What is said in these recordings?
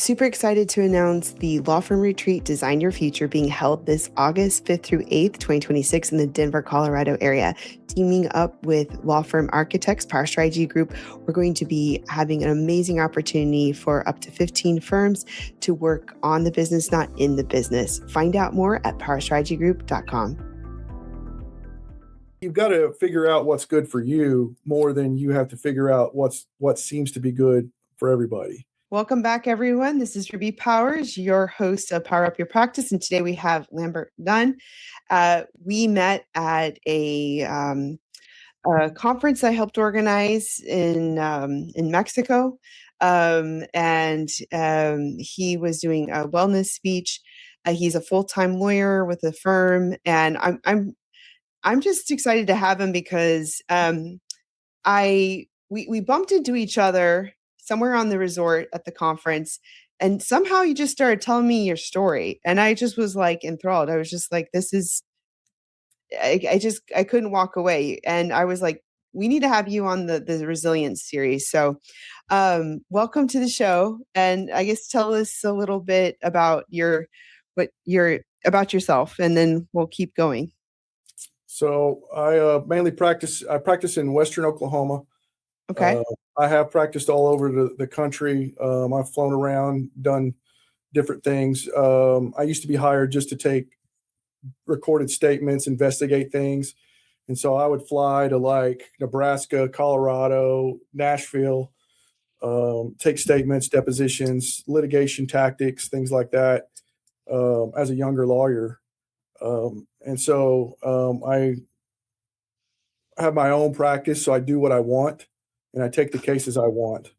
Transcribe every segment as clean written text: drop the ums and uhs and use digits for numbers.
Super excited to announce the Law Firm Retreat Design Your Future being held this August 5th through 8th, 2026 in the Denver, Colorado area. Teaming up with Law Firm Architects, Power Strategy Group, we're going to be having an amazing opportunity for up to 15 firms to work on the business, not in the business. Find out more at powerstrategygroup.com. You've got to figure out what's good for you more than you have to figure out what seems to be good for everybody. Welcome back, everyone. This is Ruby Powers, your host of Power Up Your Practice, and today we have Lambert Dunn. We met at a conference I helped organize in Mexico, and he was doing a wellness speech. He's a full-time lawyer with a firm, and I'm just excited to have him because we bumped into each other somewhere on the resort at the conference, and somehow you just started telling me your story, and I just was like enthralled. I was just like, this is I couldn't walk away, and I was like, we need to have you on the resilience series. So welcome to the show, and I guess tell us a little bit about about yourself, and then we'll keep going. So I mainly practice in Western Oklahoma. Okay. I have practiced all over the country. I've flown around, done different things. I used to be hired just to take recorded statements, investigate things. And so I would fly to like Nebraska, Colorado, Nashville, take statements, depositions, litigation tactics, things like that, as a younger lawyer. I have my own practice, so I do what I want and I take the cases I want.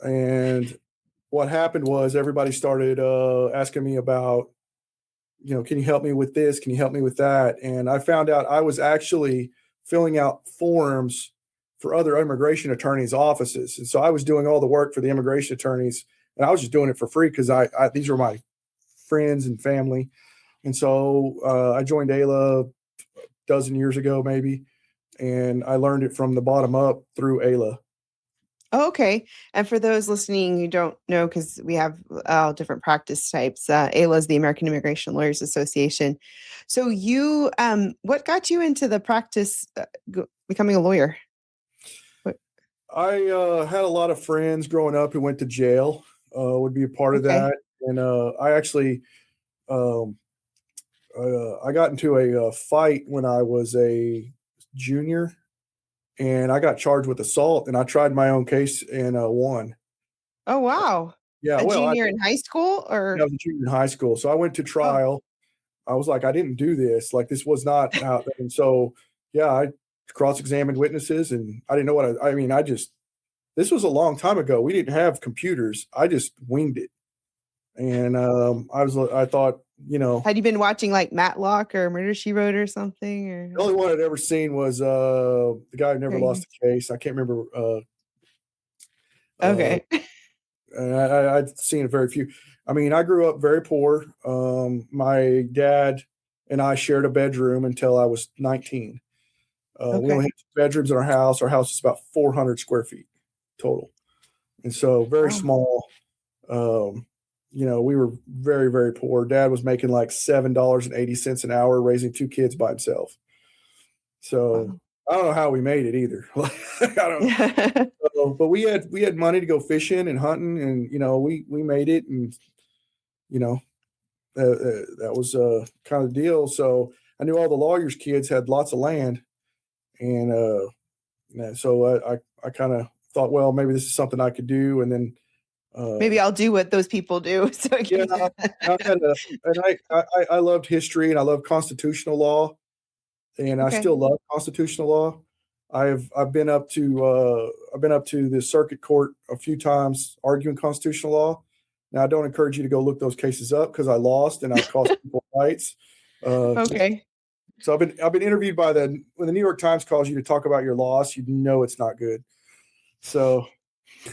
And what happened was everybody started asking me about, can you help me with this? Can you help me with that? And I found out I was actually filling out forms for other immigration attorneys' offices. And so I was doing all the work for the immigration attorneys, and I was just doing it for free because these were my friends and family. And so I joined AILA a dozen years ago, maybe, and I learned it from the bottom up through AILA. Oh, okay. And for those listening who don't know, because we have different practice types, AILA is the American Immigration Lawyers Association. So what got you into the practice, becoming a lawyer? I had a lot of friends growing up who went to jail, would be a part of that. And I actually, I got into a fight when I was a junior, and I got charged with assault, and I tried my own case and won. Oh, wow. Yeah, Junior in high school, or? I was a junior in high school, so I went to trial. I was like, I didn't do this. Like, this was not how. And so, yeah, I cross-examined witnesses, and I didn't know what I mean. This was a long time ago. We didn't have computers. I just winged it, and I thought, Had you been watching like Matlock or Murder, She Wrote or something? Or? The only one I'd ever seen was the guy who never lost a case. I can't remember. Okay. And I'd seen a very few. I mean, I grew up very poor. My dad and I shared a bedroom until I was 19. We only had 2 bedrooms in our house. Our house is about 400 square feet total. And so very small. We were very, very poor. Dad was making like $7.80 an hour, raising 2 kids by himself. So I don't know how we made it either. But we had money to go fishing and hunting, and we made it, and that was kind of the deal. So I knew all the lawyers' kids had lots of land, and so I kind of thought, well, maybe this is something I could do, and then maybe I'll do what those people do. So I loved history, and I loved constitutional law, and I still love constitutional law. I've been up to the circuit court a few times arguing constitutional law. Now, I don't encourage you to go look those cases up because I lost and I cost people rights. Okay. So I've been interviewed by when the New York Times calls you to talk about your loss, you know it's not good. So,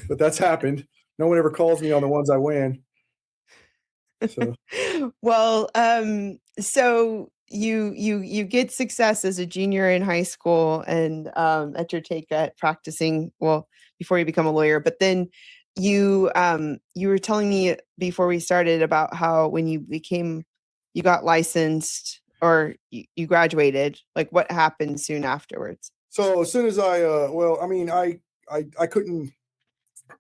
but that's happened. No one ever calls me on the ones I win. So. Well, so you get success as a junior in high school and at your take at practicing, well, before you become a lawyer, but then you were telling me before we started about how when you got licensed or you graduated, like what happened soon afterwards? So as soon as I couldn't,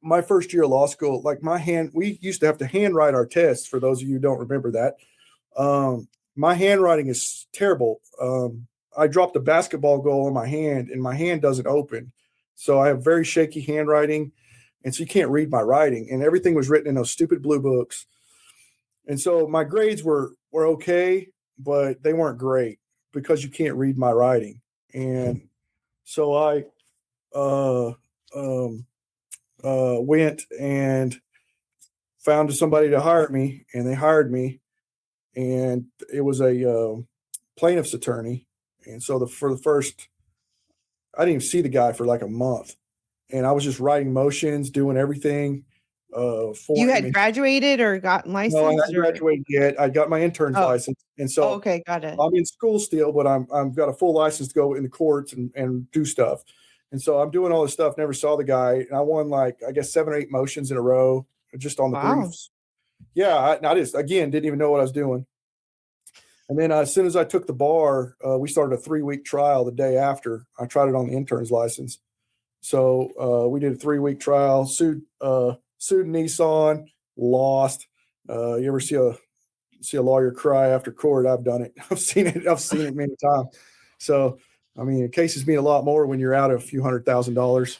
my first year of law school, like we used to have to handwrite our tests. For those of you who don't remember that, my handwriting is terrible. I dropped a basketball goal in my hand and my hand doesn't open. So I have very shaky handwriting. And so you can't read my writing, and everything was written in those stupid blue books. And so my grades were okay, but they weren't great because you can't read my writing. And so I uh, um, went and found somebody to hire me, and they hired me, and it was a plaintiff's attorney. And so for the first, I didn't even see the guy for like a month, and I was just writing motions, doing everything for You him. had graduated or gotten No, I licensed? hadn't graduated yet. I got my intern's license, and so okay, got it. I'm in school still, but I'm got a full license to go in the courts and do stuff. And so I'm doing all this stuff. Never saw the guy, and I won like I guess 7 or 8 motions in a row just on the briefs. Yeah, I just again didn't even know what I was doing. And then as soon as I took the bar, we started a 3-week trial the day after. I tried it on the intern's license. So we did a 3-week trial. Sued Nissan, lost. You ever see a lawyer cry after court? I've done it. I've seen it many times. So I mean, cases mean a lot more when you're out a few $100,000.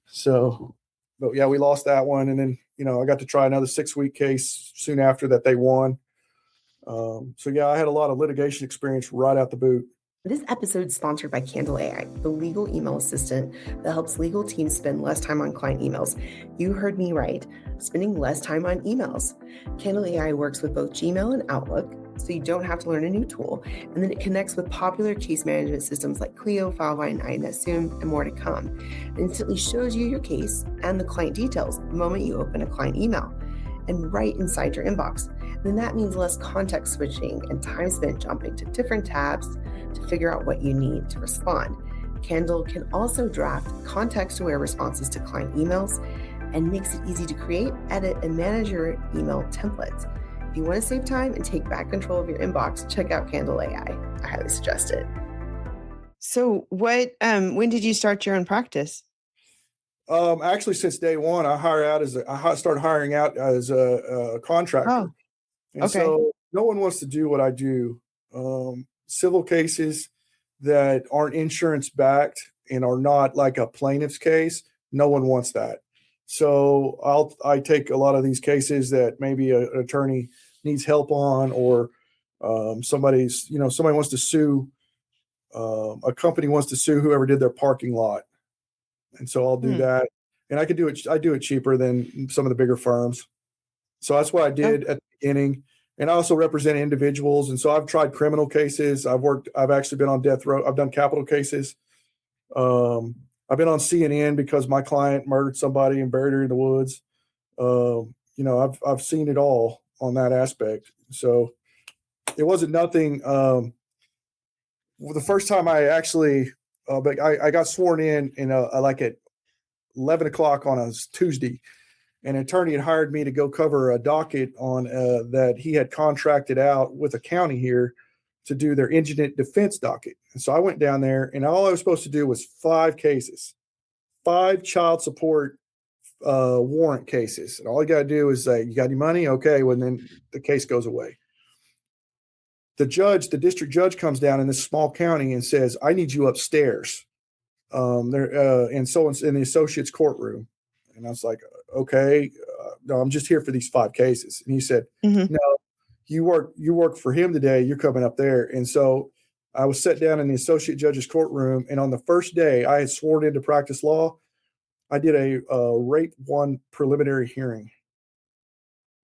So, but yeah, we lost that one, and then I got to try another 6-week case soon after that they won. So yeah, I had a lot of litigation experience right out the boot. This episode is sponsored by Candle AI, the legal email assistant that helps legal teams spend less time on client emails. You heard me right, spending less time on emails. Candle AI works with both Gmail and Outlook, so you don't have to learn a new tool. And then it connects with popular case management systems like Clio, Filevine, INSSoom, and more to come. It instantly shows you your case and the client details the moment you open a client email, and right inside your inbox. And then that means less context switching and time spent jumping to different tabs to figure out what you need to respond. Candle can also draft context-aware responses to client emails and makes it easy to create, edit, and manage your email templates. If you want to save time and take back control of your inbox, check out Candle AI. I highly suggest it. So when did you start your own practice? Actually, since day one, I started hiring out as a contractor. Oh, and okay. So no one wants to do what I do. Civil cases that aren't insurance backed and are not like a plaintiff's case, no one wants that. So I take a lot of these cases that maybe an attorney needs help on, or somebody wants to sue, a company wants to sue whoever did their parking lot. And so I'll do that. And I do it cheaper than some of the bigger firms. So that's what I did at the beginning. And I also represent individuals. And so I've tried criminal cases. I've actually been on death row. I've done capital cases. I've been on CNN because my client murdered somebody and buried her in the woods. I've seen it all on that aspect. So it wasn't nothing. The first time I actually, I got sworn in like at 11 o'clock on a Tuesday. An attorney had hired me to go cover a docket on that he had contracted out with a county here to do their indigent defense docket. And so I went down there, and all I was supposed to do was 5 cases, 5 child support warrant cases. And all you got to do is say, you got any money? Okay. Well, then the case goes away. The district judge comes down in this small county and says, I need you upstairs. In the associate's courtroom. And I was like, okay, no, I'm just here for these 5 cases. And he said, no, you work for him today. You're coming up there. And so I was set down in the associate judge's courtroom. And on the first day I had sworn in to practice law, I did a rape 1 preliminary hearing.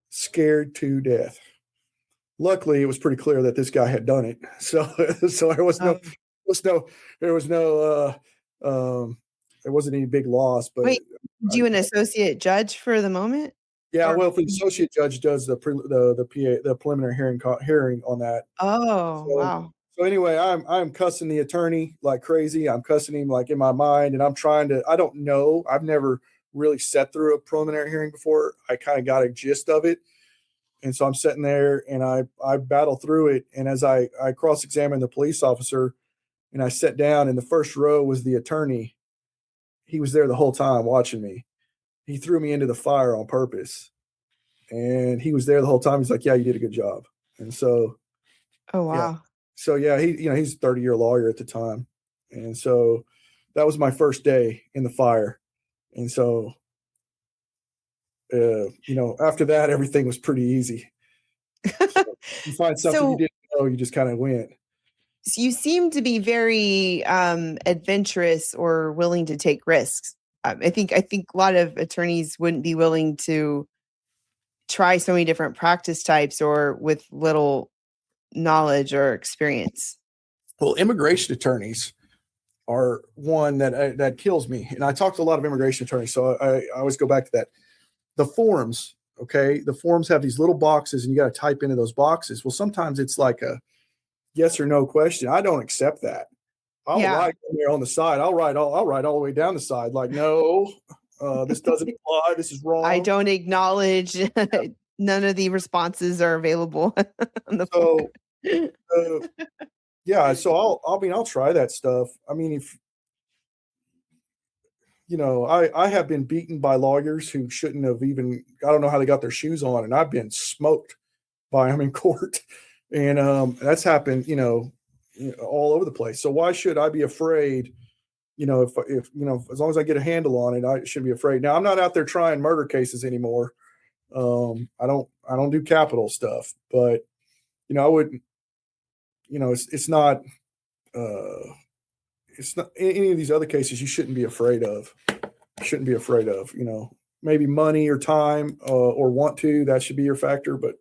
Scared to death. Luckily, it was pretty clear that this guy had done it. So there wasn't any big loss. But wait, did you an associate judge for the moment? Yeah, well, if the associate judge does the preliminary hearing on that. Wow. So anyway, I'm cussing the attorney like crazy. I'm cussing him like in my mind, and I don't know. I've never really sat through a preliminary hearing before. I kind of got a gist of it. And so I'm sitting there and I battle through it. And as I cross-examined the police officer and I sat down, and the first row was the attorney. He was there the whole time watching me. He threw me into the fire on purpose. And he was there the whole time. He's like, yeah, you did a good job. And so, Oh, wow. yeah. So yeah, he's a 30-year lawyer at the time. And so that was my first day in the fire. And so, after that, everything was pretty easy. So you find something you didn't know, you just kind of went. So you seem to be very adventurous or willing to take risks. I think a lot of attorneys wouldn't be willing to try so many different practice types or with little knowledge or experience. Well, immigration attorneys are one that kills me. And I talk to a lot of immigration attorneys, so I always go back to that. The forms, okay? The forms have these little boxes, and you got to type into those boxes. Well, sometimes it's like a yes or no question. I don't accept that. I'll write there on the side. I'll write all the way down the side. Like, no, this doesn't apply. This is wrong. I don't acknowledge. None of the responses are available on the phone. Yeah. So I'll try that stuff. I mean, if I have been beaten by lawyers who shouldn't have even. I don't know how they got their shoes on, and I've been smoked by them in court, and that's happened. All over the place. So why should I be afraid? If as long as I get a handle on it, I shouldn't be afraid. Now I'm not out there trying murder cases anymore. I don't do capital stuff, but I wouldn't. It's not any of these other cases you shouldn't be afraid of. Maybe money or time or want to, that should be your factor, but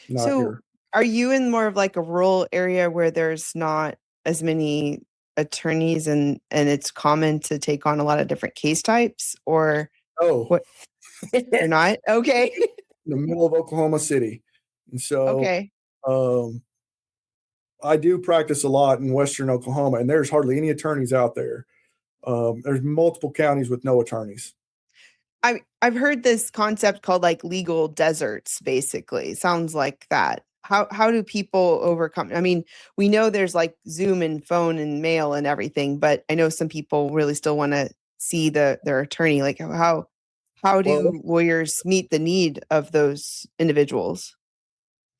not here. Are you in more of like a rural area where there's not as many attorneys and it's common to take on a lot of different case types, or what? You're not? Okay. In the middle of Oklahoma City. And so okay. I do practice a lot in Western Oklahoma, and there's hardly any attorneys out there. There's multiple counties with no attorneys. I've heard this concept called like legal deserts, basically. Sounds like that. How do people overcome? I mean, we know there's like Zoom and phone and mail and everything, but I know some people really still want to see their attorney. Like how do lawyers meet the need of those individuals?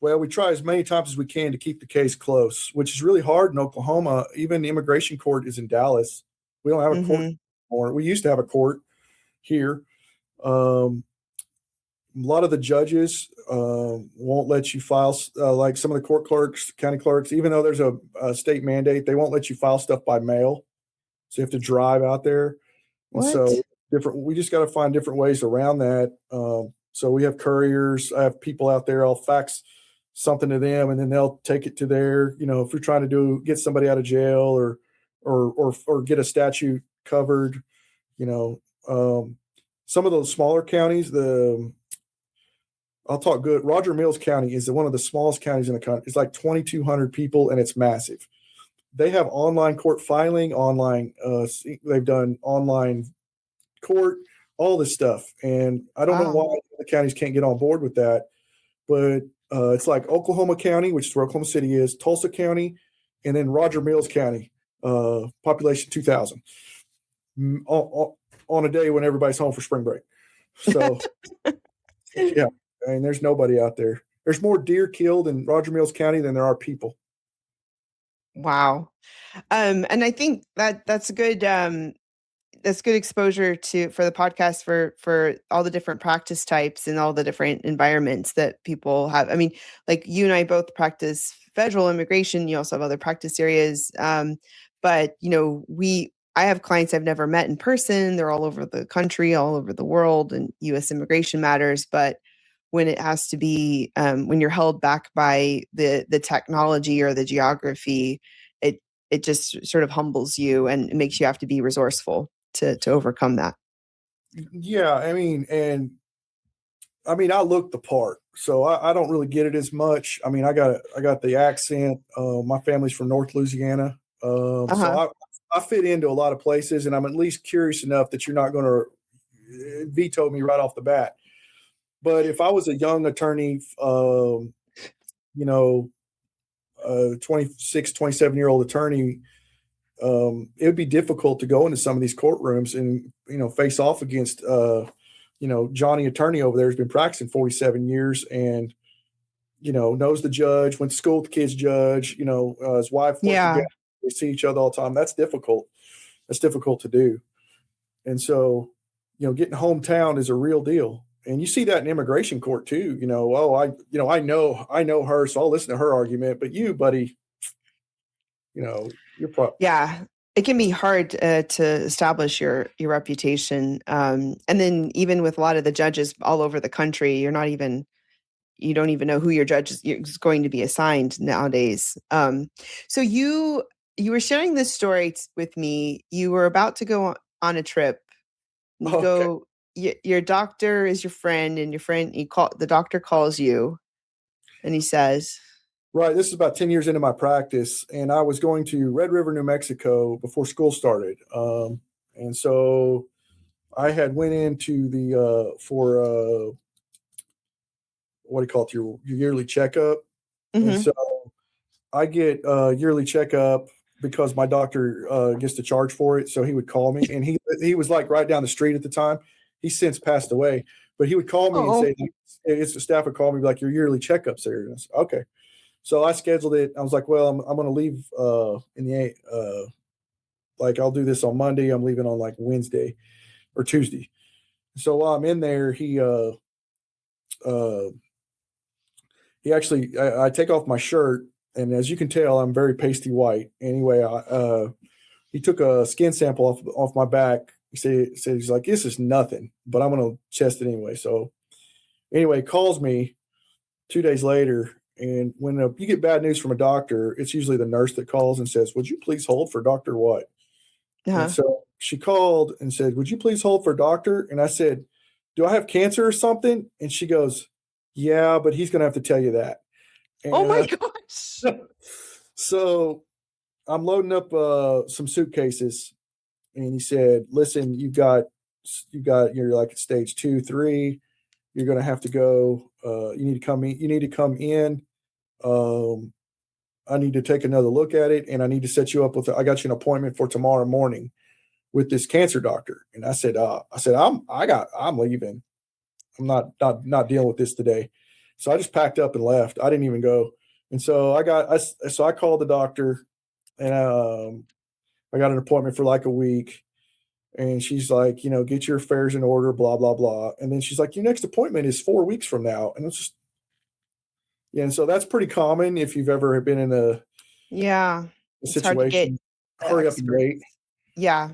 Well, we try as many times as we can to keep the case close, which is really hard in Oklahoma. Even the immigration court is in Dallas. We don't have a court anymore. We used to have a court here. A lot of the judges won't let you file, like some of the court clerks, county clerks, even though there's a state mandate, they won't let you file stuff by mail. So you have to drive out there. And so we just got to find different ways around that. So we have couriers. I have people out there. I'll fax something to them, and then they'll take it to their, if you're trying to get somebody out of jail or get a statute covered, some of those smaller counties, I'll talk good. Roger Mills County is one of the smallest counties in the country. It's like 2,200 people, and it's massive. They have online court filing, they've done online court, all this stuff. And I don't know why the counties can't get on board with that, but it's like Oklahoma County, which is where Oklahoma City is, Tulsa County, and then Roger Mills County, population 2,000 on a day when everybody's home for spring break. So, yeah, I mean, there's nobody out there. There's more deer killed in Roger Mills County than there are people. Wow. And I think that's good. That's good exposure for the podcast for all the different practice types and all the different environments that people have. I mean, like you and I both practice federal immigration. You also have other practice areas. But I have clients I've never met in person. They're all over the country, all over the world, and U.S. immigration matters. But when it has to be, when you're held back by the technology or the geography, it just sort of humbles you and it makes you have to be resourceful to overcome that. Yeah, I mean, I look the part, so I don't really get it as much. I mean, I got the accent. My family's from North Louisiana, so I fit into a lot of places, and I'm at least curious enough that you're not going to, vetoed me right off the bat. But if I was a young attorney, 26, 27-year-old attorney, it would be difficult to go into some of these courtrooms and, face off against, Johnny attorney over there has been practicing 47 years and, knows the judge, went to school with the kid's judge, his wife worked Yeah. together. They see each other all the time. That's difficult. That's difficult to do. And so, getting hometown is a real deal. And you see that in immigration court too. I know her, so I'll listen to her argument. But you, buddy, you're probably it can be hard to establish your reputation, and then even with a lot of the judges all over the country, you don't even know who your judge is going to be assigned nowadays. So you were sharing this story with me. You were about to go on a trip. Your doctor is your friend, and the doctor calls you and he says, right, this is about 10 years into my practice, and I was going to Red River, New Mexico before school started. And so I had went into the for what do you call it, your yearly checkup. mm-hmm. And so I get a yearly checkup because my doctor gets to charge for it. So he would call me, and he was like right down the street at the time. He's since passed away, but he would call me and say, it's the staff would call me like, your yearly checkup's there. And I said, okay. So I scheduled it. I was like, well, I'm going to leave I'll do this on Monday. I'm leaving on like Wednesday or Tuesday. So while I'm in there, he actually, I take off my shirt, and as you can tell, I'm very pasty white. Anyway, he took a skin sample off my back. He said he's like, this is nothing, but I'm going to test it anyway. So anyway, he calls me 2 days later. And when you get bad news from a doctor, it's usually the nurse that calls and says, would you please hold for Dr. What? Uh-huh. And so she called and said, would you please hold for doctor? And I said, do I have cancer or something? And she goes, yeah, but he's going to have to tell you that. And oh my gosh. So I'm loading up some suitcases, and he said, listen, you're like at stage 2, 3. You're going to have to go. You need to come in. I need to take another look at it, and I need to set you up I got you an appointment for tomorrow morning with this cancer doctor. And I said, I'm leaving. I'm not dealing with this today. So I just packed up and left. I didn't even go. And so I called the doctor, and I got an appointment for like a week. And she's like, get your affairs in order, blah, blah, blah. And then she's like, your next appointment is 4 weeks from now. And it's just, and so that's pretty common if you've ever been in a situation. Hurry up and wait. Yeah.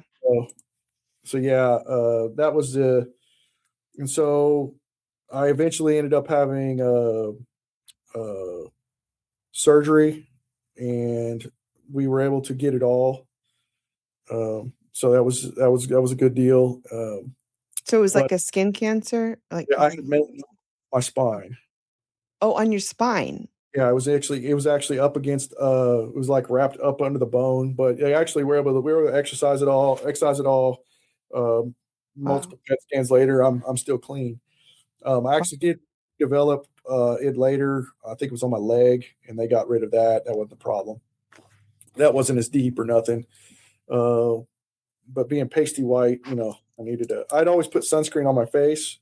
So yeah, that was and so I eventually ended up having surgery, and we were able to get it all. So that was a good deal. So it was like a skin cancer? I had my spine. Oh, on your spine. Yeah, it was actually up against it was like wrapped up under the bone, but actually we were able to exercise it all. Multiple PET scans later, I'm still clean. I actually did develop it later. I think it was on my leg, and they got rid of that. That wasn't the problem. That wasn't as deep or nothing. But being pasty white, I'd always put sunscreen on my face,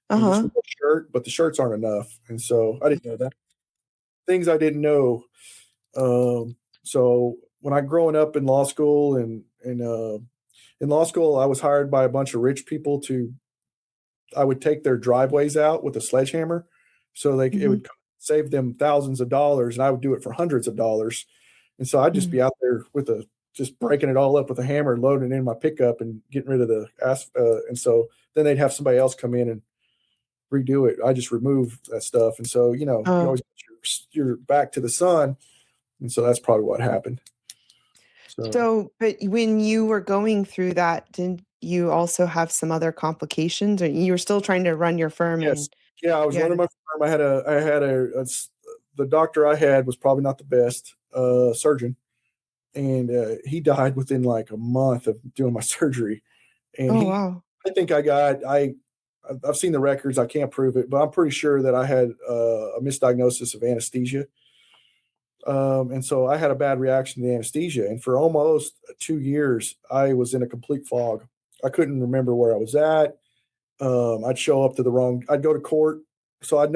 and just a shirt, but the shirts aren't enough. And so I didn't know that. Things I didn't know. So when I growing up in law school and in law school, I was hired by a bunch of rich people I would take their driveways out with a sledgehammer. So it would save them thousands of dollars, and I would do it for hundreds of dollars. And so I'd just be out there just breaking it all up with a hammer, loading it in my pickup and getting rid of the asphalt. And so then they'd have somebody else come in and redo it. I just remove that stuff. And so, you always put your back to the sun. And so that's probably what happened. So, but when you were going through that, didn't you also have some other complications, or you were still trying to run your firm? Yes. I was running my firm. I had the doctor I had was probably not the best surgeon. And he died within like a month of doing my surgery. And I think I've seen the records. I can't prove it, but I'm pretty sure that I had a misdiagnosis of anesthesia. And so I had a bad reaction to the anesthesia. And for almost 2 years, I was in a complete fog. I couldn't remember where I was at. I'd show up to I'd go to court. So I'd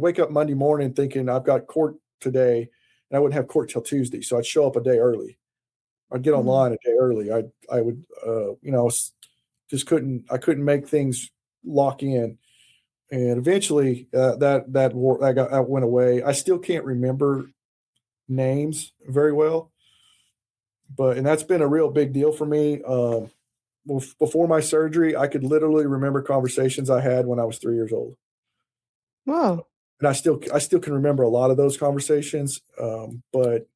wake up Monday morning thinking I've got court today, and I wouldn't have court till Tuesday. So I'd show up a day early. I'd get online a day early. I would, just I couldn't make things lock in. And eventually that went away. I still can't remember names very well, and that's been a real big deal for me. Before my surgery, I could literally remember conversations I had when I was 3 years old. Wow. And I still can remember a lot of those conversations. But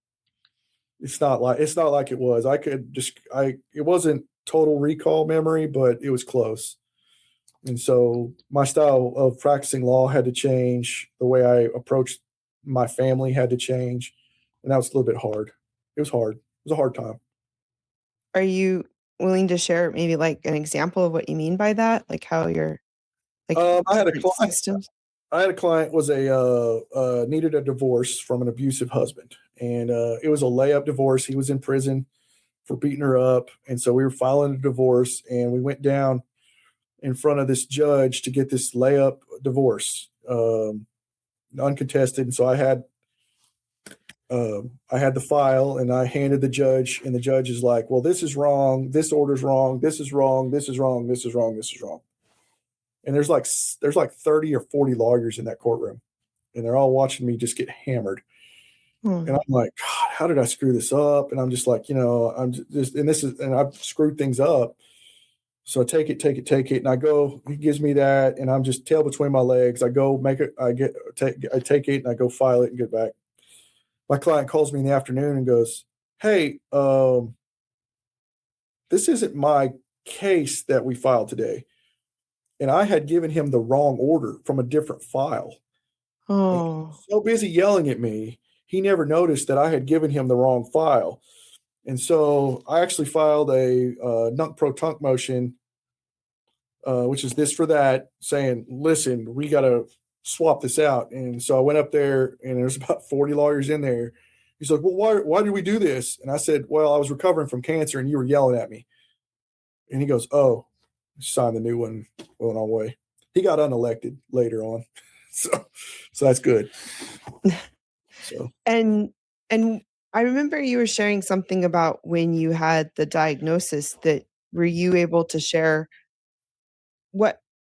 it's not like it was. It wasn't total recall memory, but it was close. And so my style of practicing law had to change. The way I approached my family had to change. And that was a little bit hard. It was hard. It was a hard time. Are you willing to share maybe like an example of what you mean by that? Like how you're like I had a different client. systems? I had a client was needed a divorce from an abusive husband, and it was a layup divorce. He was in prison for beating her up, and so we were filing a divorce, and we went down in front of this judge to get this layup divorce, uncontested. And so I had the file, and I handed the judge, and the judge is like, "Well, this is wrong. This order's wrong. This is wrong. This is wrong. This is wrong. This is wrong." And there's like 30 or 40 lawyers in that courtroom, and they're all watching me just get hammered. And I'm like, God, how did I screw this up? And I'm just like, and I've screwed things up. So I take it. And I go, he gives me that, and I'm just tail between my legs. I go I take it and I go file it and get back. My client calls me in the afternoon and goes, "Hey, this isn't my case that we filed today." And I had given him the wrong order from a different file. Oh. So busy yelling at me, he never noticed that I had given him the wrong file. And so I actually filed a nunc pro tunc motion, which is this for that, saying, "Listen, we got to swap this out." And so I went up there, and there's about 40 lawyers in there. He's like, "Well, why did we do this?" And I said, "Well, I was recovering from cancer, and you were yelling at me." And he goes, "Oh." Signed the new one, went on way. He got unelected later on, so that's good. So And I remember you were sharing something about when you had the diagnosis. That were you able to share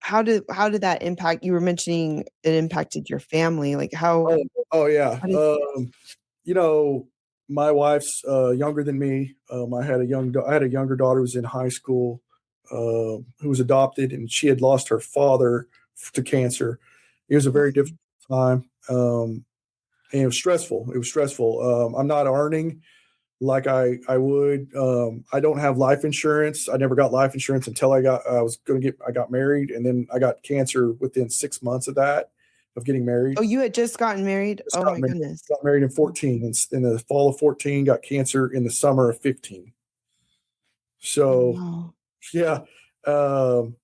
how did that impact? You were mentioning it impacted your family. Like how? Yeah. How did, My wife's younger than me. I had a younger daughter who was in high school, who was adopted, and she had lost her father to cancer. It was a very difficult time, and it was stressful. I'm not earning like I would. I don't have life insurance. I never got life insurance until I got married, and then I got cancer within 6 months of getting married. oh, you had just gotten married? Oh my goodness. Got married in 14. In the fall of 14, got cancer in the summer of 15. So Wow. yeah. And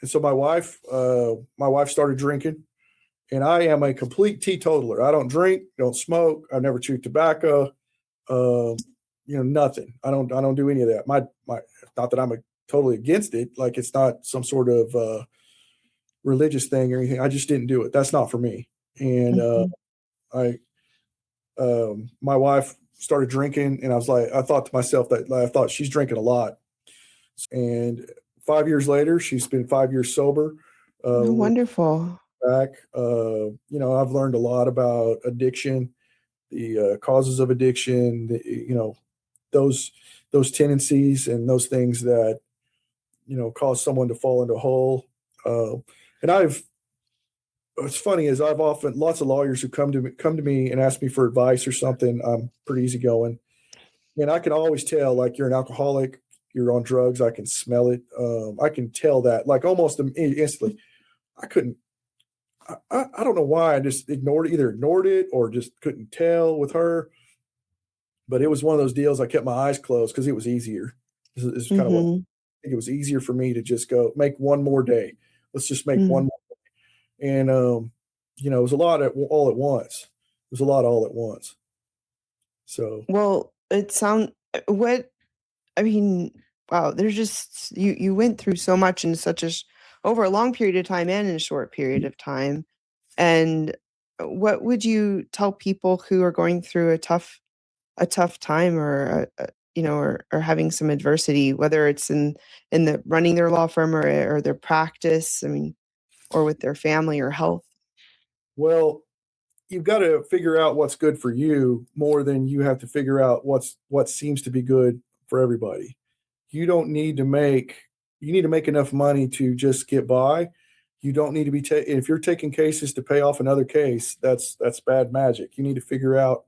so my wife started drinking, and I am a complete teetotaler. I don't drink, don't smoke. I've never chewed tobacco. Nothing. I don't do any of that. My not that I'm totally against it. Like it's not some sort of religious thing or anything. I just didn't do it. That's not for me. And my wife started drinking, and I thought to myself that I thought she's drinking a lot. And 5 years later, she's been 5 years sober. Wonderful. Back, I've learned a lot about addiction, the causes of addiction, those tendencies and those things that cause someone to fall into a hole. And what's funny is lots of lawyers who come to me and ask me for advice or something. I'm pretty easygoing, and I can always tell, like, you're an alcoholic, you're on drugs. I can smell it. I can tell that, like, almost instantly. I don't know why I just either ignored it or just couldn't tell with her. But it was one of those deals. I kept my eyes closed because it was easier. This is kind of what think it was easier for me to just go make one more day. Let's just make one Mm. more. And, it was a lot all at once. It was a lot all at once. So, Well, it sound what I mean, wow, there's just you went through so much in such over a long period of time and in a short period of time. And what would you tell people who are going through a tough time or or having some adversity, whether it's in the running their law firm or their practice, I mean, or with their family or health? well, you've got to figure out what's good for you more than you have to figure out what seems to be good for everybody. You don't need to make you need to make enough money to just get by. You don't need to be if you're taking cases to pay off another case, that's bad magic. You need to figure out,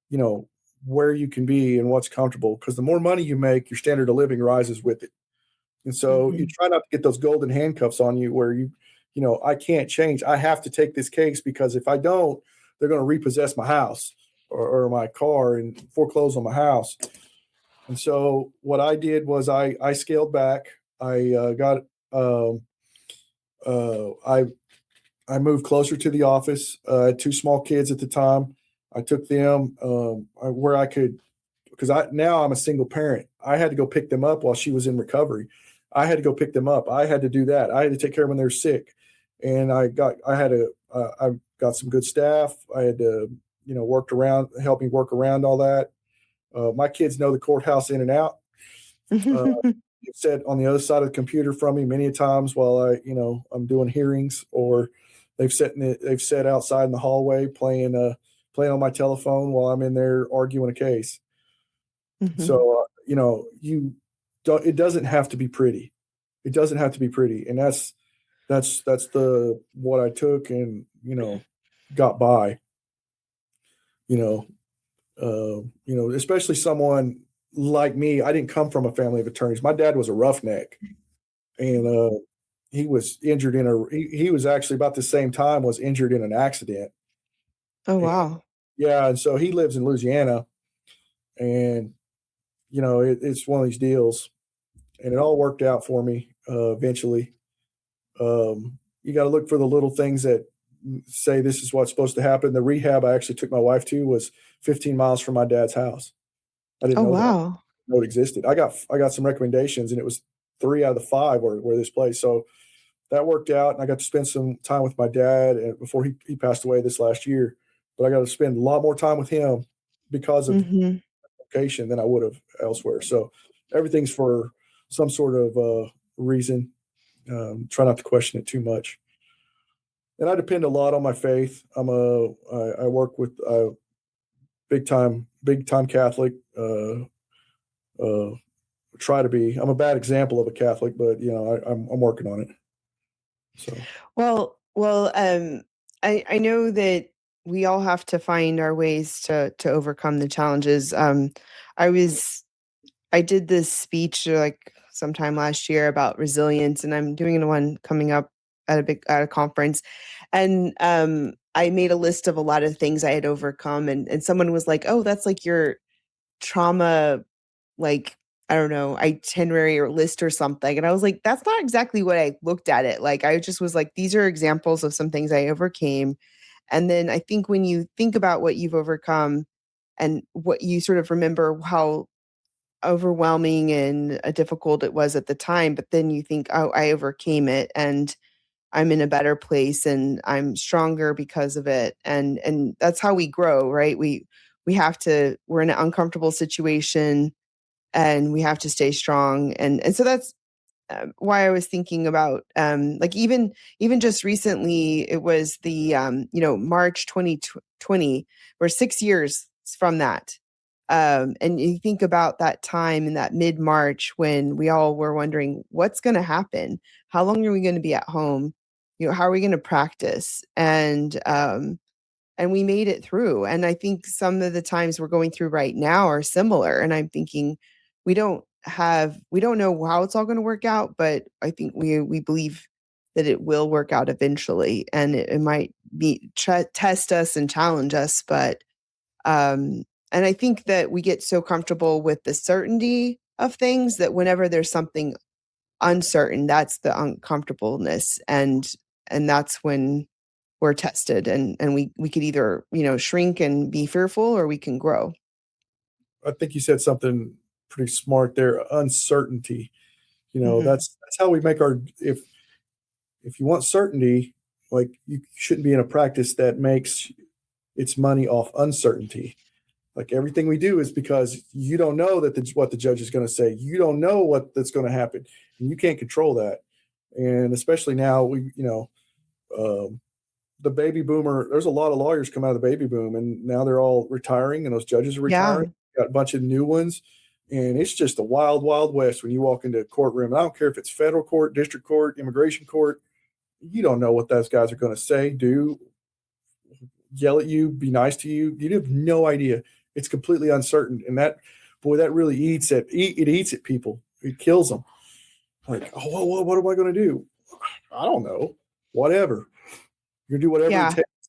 you know, where you can be and what's comfortable, because the more money you make, your standard of living rises with it. And so you Mhm. try not to get those golden handcuffs on you where I can't change. I have to take this case because if I don't, they're going to repossess my house or my car and foreclose on my house. And so what I did was I scaled back. I got I moved closer to the office. I had two small kids at the time. I took them where I could, because now I'm a single parent. I had to go pick them up while she was in recovery. I had to go pick them up. I had to do that. I had to take care of them when they're sick, and I got some good staff. I had to help me work around all that. My kids know the courthouse in and out. Uh, it said on the other side of the computer from me many times while I'm doing hearings, or they've sat outside in the hallway playing on my telephone while I'm in there arguing a case. Mhm. So you don't. It doesn't have to be pretty. It doesn't have to be pretty, and that's the what I took and got by. You know, especially someone like me. I didn't come from a family of attorneys. My dad was a roughneck, and he was injured he was actually about the same time was injured in an accident. Oh, And, wow. yeah, and so he lives in Louisiana, and it's one of these deals, and it all worked out for me eventually. You got to look for the little things that say this is what's supposed to happen. The rehab I actually took my wife to was 15 miles from my dad's house. I didn't Oh, know that. I didn't wow. know it existed. I got some recommendations, and it was 3 out of the 5 were this place. So that worked out, and I got to spend some time with my dad before he passed away this last year. But I got to spend a lot more time with him because of the Mhm. location than I would have elsewhere. So everything's for some sort of reason. Try not to question it too much. And I depend a lot on my faith. I work with big time Catholic. Uh, try to be. I'm a bad example of a Catholic, but I'm working on it. So I know that we all have to find our ways to overcome the challenges. I was I did this speech like sometime last year about resilience, and I'm doing one coming up at a conference, and I made a list of a lot of things I had overcome, and someone was like, "Oh, that's like your trauma, like, I don't know, itinerary or list or something." And I was like, that's not exactly what I looked at it. Like, I just was like, these are examples of some things I overcame. And then I think when you think about what you've overcome and what you sort of remember how overwhelming and difficult it was at the time, but then you think, oh, I overcame it and I'm in a better place and I'm stronger because of it. And that's how we grow, right? We're in an uncomfortable situation and we have to stay strong. And so that's why I was thinking about like even just recently it was the March 2020. We're 6 years from that. And you think about that time in that mid-March when we all were wondering what's going to happen, how long are we going to be at home, how are we going to practice, and we made it through. And I think some of the times we're going through right now are similar. And I'm thinking we don't know how it's all going to work out, but I think we believe that it will work out eventually. And it might test us and challenge us, but and I think that we get so comfortable with the certainty of things that whenever there's something uncertain, that's the uncomfortableness, and that's when we're tested, and we could either, shrink and be fearful, or we can grow. I think you said something pretty smart there. Uncertainty. Mhm. That's how we make if you want certainty, like, you shouldn't be in a practice that makes its money off uncertainty. Like, everything we do is because you don't know what the judge is going to say. You don't know that's going to happen, and you can't control that. And especially now, the baby boomer. There's a lot of lawyers come out of the baby boom, and now they're all retiring, and those judges are Yeah. retiring. Got a bunch of new ones, and it's just a wild, wild west when you walk into a courtroom. I don't care if it's federal court, district court, immigration court. You don't know what those guys are going to say, do, yell at you, be nice to you. You have no idea. It's completely uncertain, and that really eats at people. It kills them. Like, oh, what am I going to do? I don't know. Whatever. You're gonna do whatever Yeah. it takes.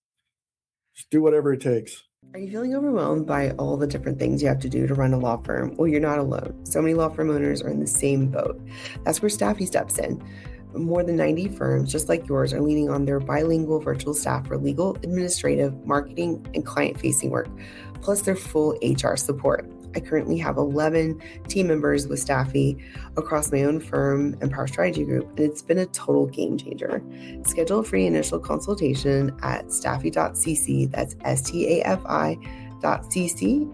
Just do whatever it takes. Are you feeling overwhelmed by all the different things you have to do to run a law firm? Well, you're not alone. So many law firm owners are in the same boat. That's where Staffy steps in. More than 90 firms, just like yours, are leaning on their bilingual virtual staff for legal, administrative, marketing, and client-facing work, plus their full HR support. I currently have 11 team members with Staffy across my own firm and Power Strategy Group, and it's been a total game changer. Schedule a free initial consultation at staffy.cc, that's stafi.cc,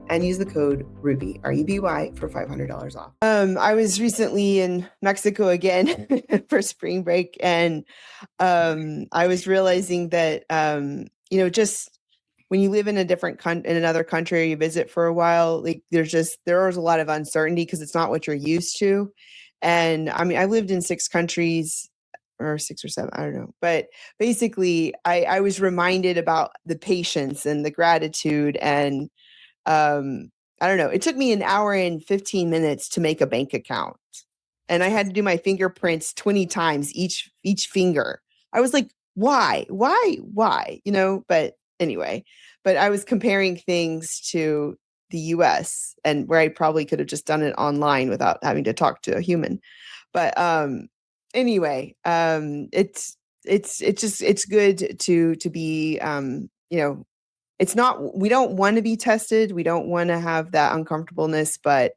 and use the code RUBY, RUBY, for $500 off. I was recently in Mexico again for spring break, and I was realizing that just when you live in in another country, or you visit for a while, like there's a lot of uncertainty because it's not what you're used to. And I mean, I lived in 6 countries, or 6 or 7, I don't know. But basically, I was reminded about the patience and the gratitude, and I don't know. It took me an hour and 15 minutes to make a bank account, and I had to do my fingerprints 20 times each finger. I was like, why? But anyway, but I was comparing things to the US, and where I probably could have just done it online without having to talk to a human. But anyway, it's good to be we don't want to be tested. We don't want to have that uncomfortableness, but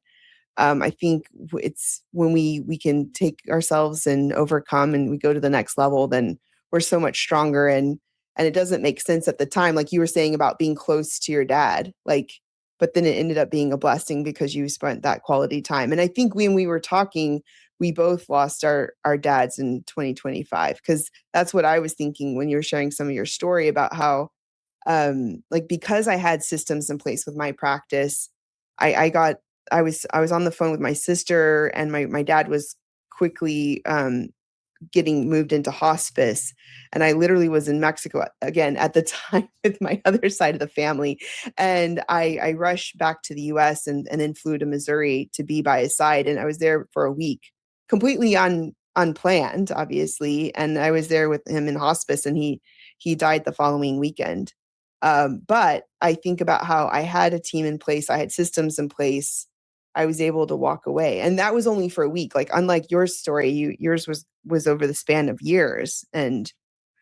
I think it's when we can take ourselves and overcome, and we go to the next level, then we're so much stronger. And it doesn't make sense at the time, like you were saying about being close to your dad, but then it ended up being a blessing because you spent that quality time. And I think when we were talking, we both lost our dads in 2025, because that's what I was thinking when you were sharing some of your story about how, because I had systems in place with my practice, I was on the phone with my sister, and my dad was quickly getting moved into hospice, and I literally was in Mexico again at the time with my other side of the family, and I rushed back to the US, and then flew to Missouri to be by his side, and I was there for a week, completely unplanned, obviously, and I was there with him in hospice, and he died the following weekend. But I think about how I had a team in place, I had systems in place, I was able to walk away. And that was only for a week. Like, unlike your story, yours was over the span of years. And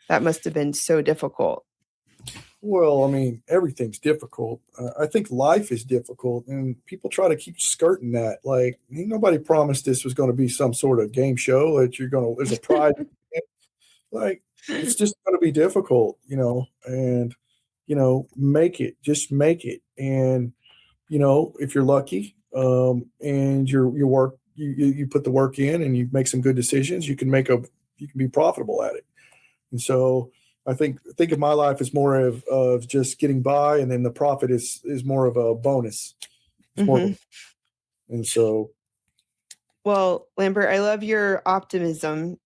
that must have been so difficult. Well, I mean, everything's difficult. I think life is difficult, and people try to keep skirting that. Like, ain't nobody promised this was going to be some sort of game show that there's a prize. Like, it's just going to be difficult, and, just make it. And, if you're lucky, and you put the work in, and you make some good decisions, you can be profitable at it. And so I think of my life as more of just getting by, and then the profit is more of a bonus. It's more of and so. Well, Lambert, I love your optimism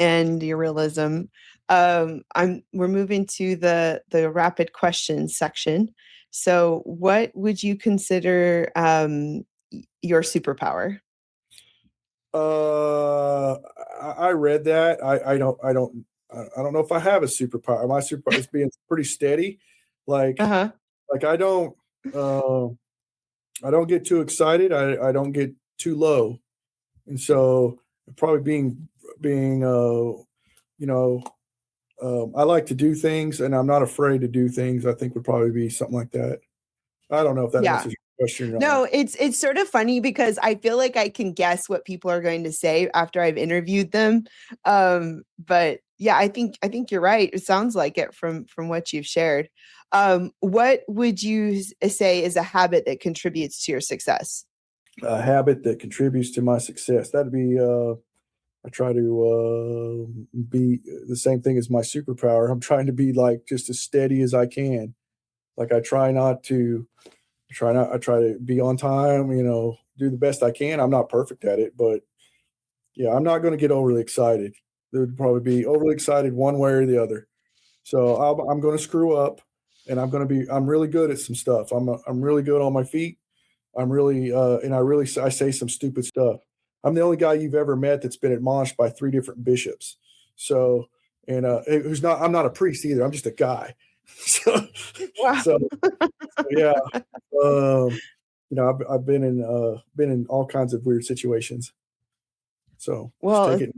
and your realism. We're moving to the rapid questions section. So what would you consider your superpower? I read that. I don't know if I have a superpower. My superpower is being pretty steady. Like, Uh-huh. like I don't get too excited. I don't get too low. And so probably being I like to do things, and I'm not afraid to do things. I think would probably be something like that. I don't know if that Yeah. answers your question or not. No, it's sort of funny because I feel like I can guess what people are going to say after I've interviewed them. But yeah, I think you're right. It sounds like it from what you've shared. What would you say is a habit that contributes to your success? A habit that contributes to my success. That'd be I try to be the same thing as my superpower. I'm trying to be like just as steady as I can. Like I try to be on time, do the best I can. I'm not perfect at it, but yeah, I'm not going to get overly excited. There would probably be overly excited one way or the other. So I'm going to screw up, and I'm really good at some stuff. I'm really good on my feet. I'm really, I say some stupid stuff. I'm the only guy you've ever met that's been admonished by 3 different bishops. So, and I'm not a priest either. I'm just a guy. So, Wow. so yeah, I've been in all kinds of weird situations. So just Well, take it.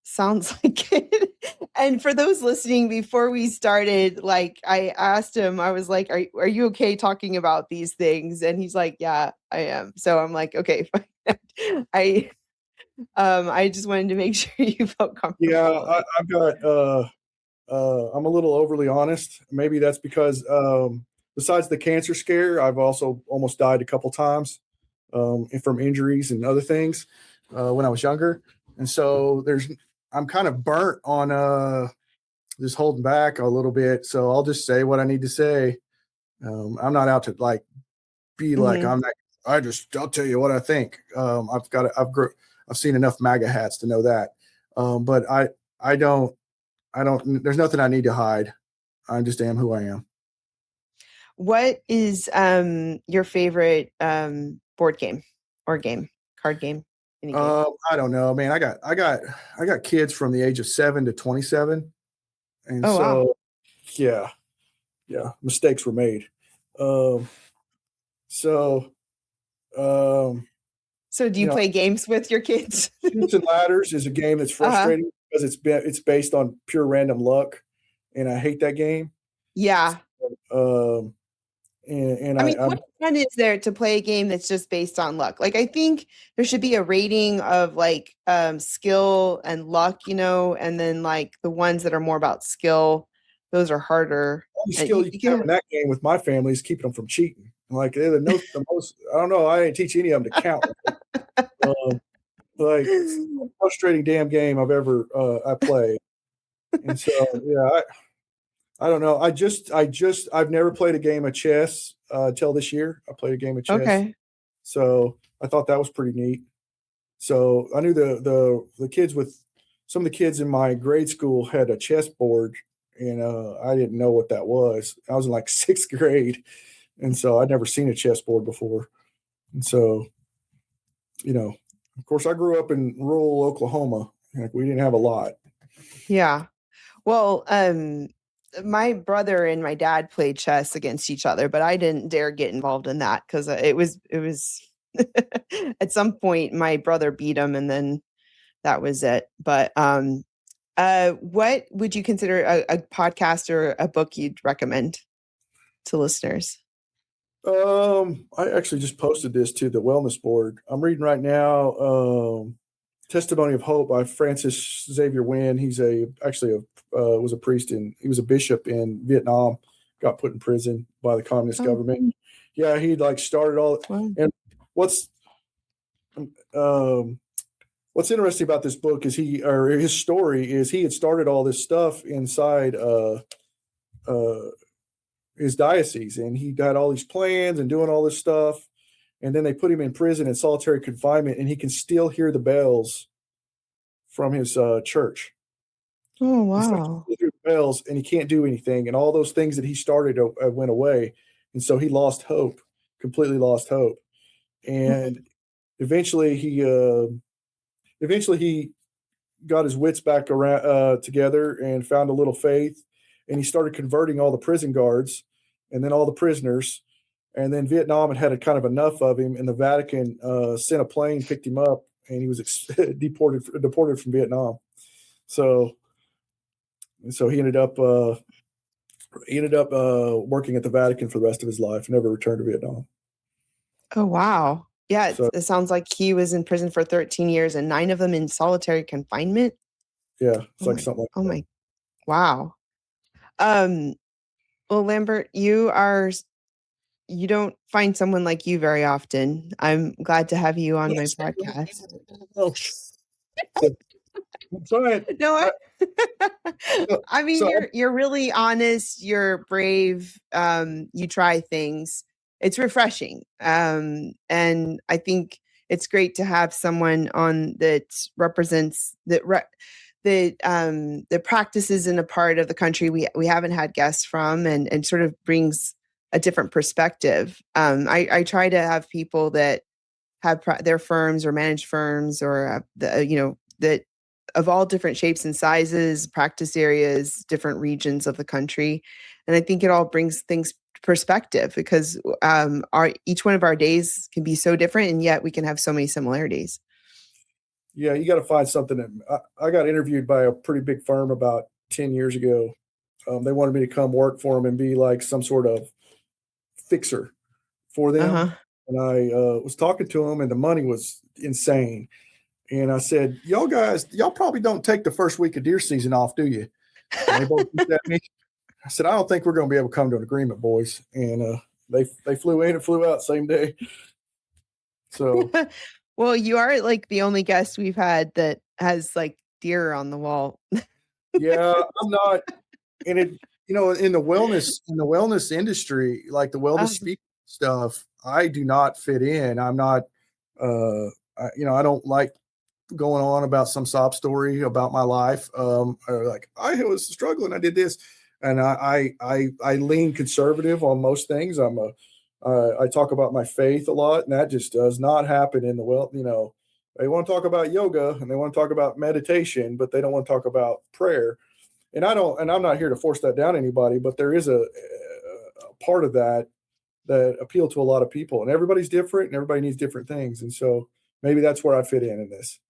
sounds like it. And for those listening, before we started, like I asked him, I was like, "Are you okay talking about these things?" And he's like, "Yeah, I am." So I'm like, "Okay, fine." I just wanted to make sure you felt comfortable. Yeah, I've got. I'm a little overly honest. Maybe that's because besides the cancer scare, I've also almost died a couple times from injuries and other things when I was younger. And so I'm kind of burnt on just holding back a little bit. So I'll just say what I need to say. I'm not out to like be like Mhm. I'll tell you what I think. I've seen enough MAGA hats to know that. But I don't. There's nothing I need to hide. I just am who I am. What is your favorite board game or card game? Any game? I don't know, man. I got kids from the age of 7 to 27, and Oh wow. so yeah, mistakes were made. Um, so um, So do you you know, play games with your kids? Shoots and Ladders is a game that's Uh-huh. frustrating because it's based on pure random luck, and I hate that game. Yeah. Um, and I mean, I'm what fun is there to play a game that's just based on luck? Like, I think there should be a rating of like skill and luck, and then like the ones that are more about skill, those are harder. only And skill you you can have can, in that game with my family is keeping them from cheating. Like they're the most. I don't know. I didn't teach any of them to count. Um, like it's the most frustrating damn game I've ever I play. And so yeah, I don't know. I've never played a game of chess till this year. I played a game of chess, okay. so I thought that was pretty neat. So I knew the kids with some of the kids in my grade school had a chess board, and I didn't know what that was. I was in like 6th grade, and so I'd never seen a chessboard before. And so, of course, I grew up in rural Oklahoma. Like we didn't have a lot. Yeah. Well, my brother and my dad played chess against each other, but I didn't dare get involved in that because it was at some point my brother beat him and then that was it. But what would you consider a podcast or a book you'd recommend to listeners? I actually just posted this to the wellness board. I'm reading right now, Testimony of Hope by Francis Xavier Wynn. He's was a priest he was a bishop in Vietnam, got put in prison by the communist Oh, government. Yeah, he like started all. wow. And what's um, what's interesting about this book is his story is he had started all this stuff inside uh, his diocese, and he got all these plans and doing all this stuff, and then they put him in prison in solitary confinement, and he can still hear the bells from his church. Oh, So wow. he can hear the bells, and he can't do anything, and all those things that he started went away, and so he lost hope, completely lost hope, and eventually he got his wits back around together and found a little faith, and he started converting all the prison guards and then all the prisoners, and then Vietnam had a kind of enough of him, and the Vatican sent a plane, picked him up, and he was deported from Vietnam. So he ended up working at the Vatican for the rest of his life. Never returned to Vietnam. Oh, wow. Yeah, So it sounds like he was in prison for 13 years and 9 of them in solitary confinement. yeah, it's Oh like my, something like oh that. my, wow. Well, Lambert, you don't find someone like you very often. I'm glad to have you on my podcast. I'm trying. No, So, I mean, so you're really honest, you're brave, you try things. It's refreshing. And I think it's great to have someone on that represents that practices in a part of the country we haven't had guests from, and sort of brings a different perspective. I try to have people that have their firms or managed firms or that of all different shapes and sizes, practice areas, different regions of the country. And I think it all brings things perspective because each one of our days can be so different, and yet we can have so many similarities. yeah, you got to find something. I got interviewed by a pretty big firm about 10 years ago. They wanted me to come work for them and be like some sort of fixer for them. Uh-huh. And I was talking to them, and the money was insane. And I said, y'all probably don't take the first week of deer season off, do you? And they both looked at me. I said, I don't think we're going to be able to come to an agreement, boys. And they flew in and flew out same day. So, well, you are like the only guest we've had that has like deer on the wall. yeah, I'm not. And it, in the wellness industry, like the wellness speaking stuff, I do not fit in. I'm not, I don't like going on about some sob story about my life. Or like I was struggling, I did this, and I lean conservative on most things. I talk about my faith a lot, and that just does not happen in the they want to talk about yoga and they want to talk about meditation, but they don't want to talk about prayer. And I'm not here to force that down anybody, but there is a part of that appeal to a lot of people, and everybody's different and everybody needs different things. And so maybe that's where I fit in this.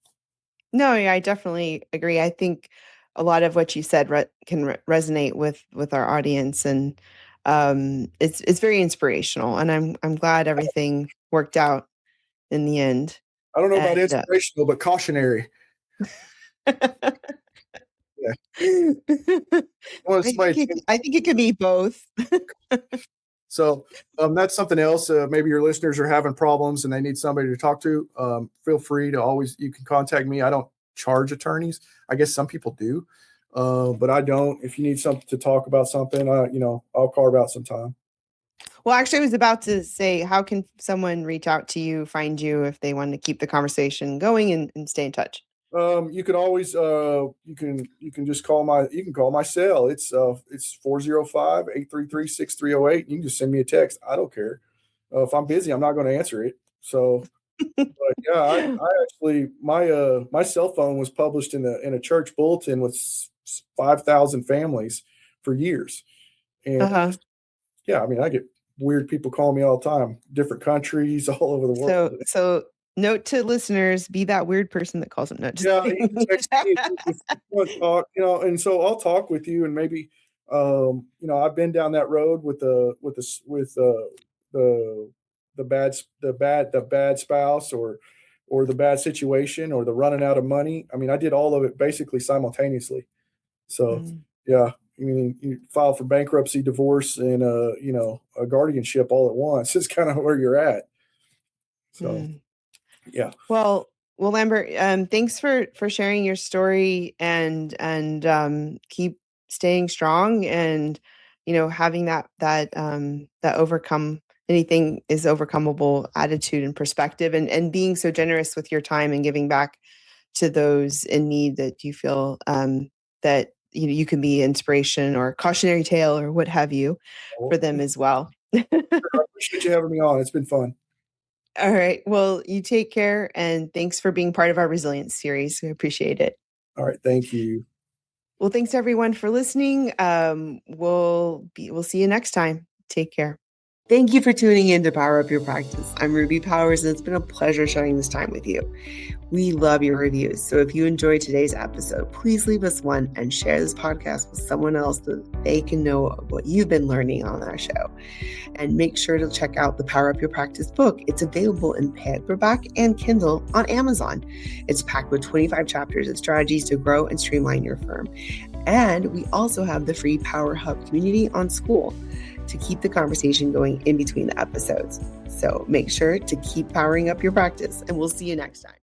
No, yeah, I definitely agree. I think a lot of what you said can resonate with our audience, and it's very inspirational. And I'm glad everything worked out in the end. I don't know about And, inspirational, but cautionary. Yeah. I think it could be both. So that's something else. Maybe your listeners are having problems and they need somebody to talk to. Feel free to you can contact me. I don't charge attorneys. I guess some people do, but I don't. If you need something to talk about something, I'll carve out some time. Well, actually, I was about to say, how can someone reach out to you, find you if they want to keep the conversation going and stay in touch? You can always you can just call my cell. It's 405-833-6308. You can just send me a text. I don't care. If I'm busy, I'm not going to answer it. So but yeah, I actually my cell phone was published in a church bulletin with 5,000 families for years. And yeah, I mean, I get weird people calling me all the time, different countries, all over the world. So note to listeners, be that weird person that calls them. No, just you can text me if you want to talk, and so I'll talk with you, and maybe I've been down that road with the bad spouse or the bad situation or the running out of money. I mean, I did all of it basically simultaneously. So yeah, I mean, you file for bankruptcy, divorce, and a guardianship all at once. It's kind of where you're at. So yeah. Well, Lambert, thanks for sharing your story and keep staying strong and having that overcome anything is overcomable attitude and perspective, and being so generous with your time and giving back to those in need that you feel that you can be inspiration or cautionary tale or what have you for them as well. I appreciate you having me on. It's been fun. All right. Well, you take care, and thanks for being part of our resilience series. We appreciate it. All right. Thank you. Well, thanks everyone for listening. We'll see you next time. Take care. Thank you for tuning in to Power Up Your Practice. I'm Ruby Powers, and it's been a pleasure sharing this time with you. We love your reviews. So if you enjoyed today's episode, please leave us one and share this podcast with someone else so that they can know what you've been learning on our show. And make sure to check out the Power Up Your Practice book. It's available in paperback and Kindle on Amazon. It's packed with 25 chapters of strategies to grow and streamline your firm. And we also have the free Power Hub community on School to keep the conversation going in between the episodes. So make sure to keep powering up your practice, and we'll see you next time.